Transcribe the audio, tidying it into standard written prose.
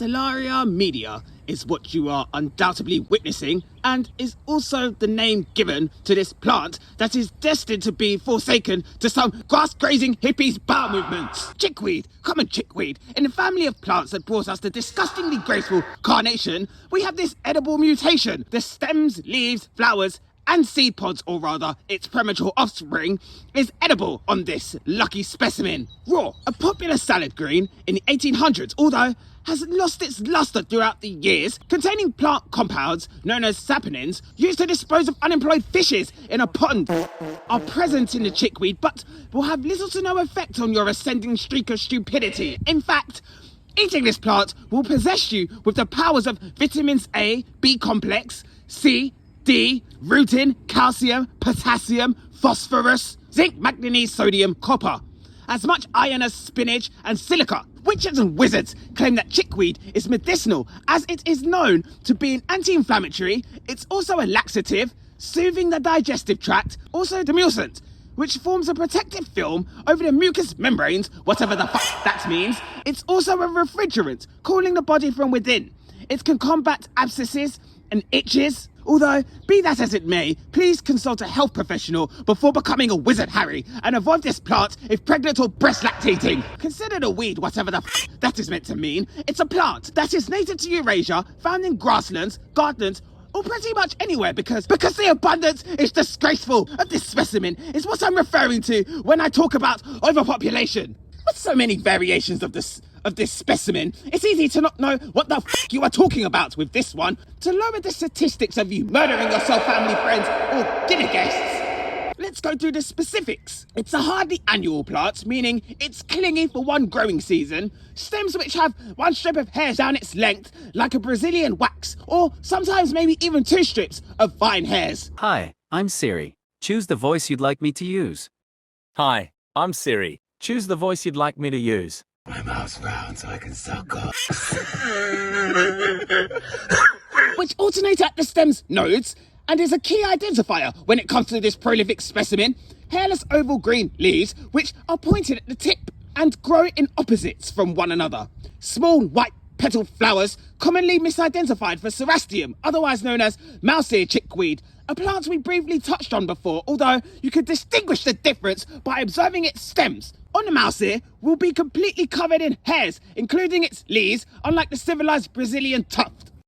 Stellaria Media is what you are undoubtedly witnessing, and is also the name given to this plant that is destined to be forsaken to some grass-grazing hippies bowel movements. Chickweed, common chickweed, in the family of plants that brought us the disgustingly graceful Carnation, we have this edible mutation. The stems, leaves, flowers, and seed pods, or rather its premature offspring, is edible on this lucky specimen. Raw, a popular salad green in the 1800s, although has lost its lustre throughout the years, containing plant compounds known as saponins used to dispose of unemployed fishes in a pond, are present in the chickweed but will have little to no effect on your ascending streak of stupidity. In fact, eating this plant will possess you with the powers of vitamins A, B complex, C, D, Rutin, calcium, potassium, phosphorus, zinc, maganese, sodium, copper, as much iron as spinach and silica. Witches and wizards claim that chickweed is medicinal as it is known to be an anti-inflammatory. It's also a laxative, soothing the digestive tract, also demulcent, which forms a protective film over the mucous membranes, whatever the fuck that means. It's also a refrigerant, cooling the body from within. It can combat abscesses and itches. Although, be that as it may, please consult a health professional before becoming a wizard, Harry, and avoid this plant if pregnant or breast lactating. Consider the weed whatever the f that is meant to mean. It's a plant that is native to Eurasia, found in grasslands, gardens, or pretty much anywhere because the abundance is disgraceful of this specimen is what I'm referring to when I talk about overpopulation. With so many variations of this specimen, it's easy to not know what the f you are talking about with this one. To lower the statistics of you murdering yourself, family, friends, or dinner guests, let's go through the specifics. It's a hardly annual plant, meaning it's clingy for one growing season. Stems which have one strip of hairs down its length, like a Brazilian wax, or sometimes maybe even two strips of fine hairs. Hi, I'm Siri. Choose the voice you'd like me to use. Hi, I'm Siri. Choose the voice you'd like me to use. My mouth's round so I can suck up. Which alternate at the stem's nodes and is a key identifier when it comes to this prolific specimen. Hairless oval green leaves which are pointed at the tip and grow in opposites from one another. Small white petal flowers, commonly misidentified for cerastium, otherwise known as mouse-ear chickweed, a plant we briefly touched on before, although you could distinguish the difference by observing its stems. On the mouse ear will be completely covered in hairs, including its leaves, unlike the civilized Brazilian tuft.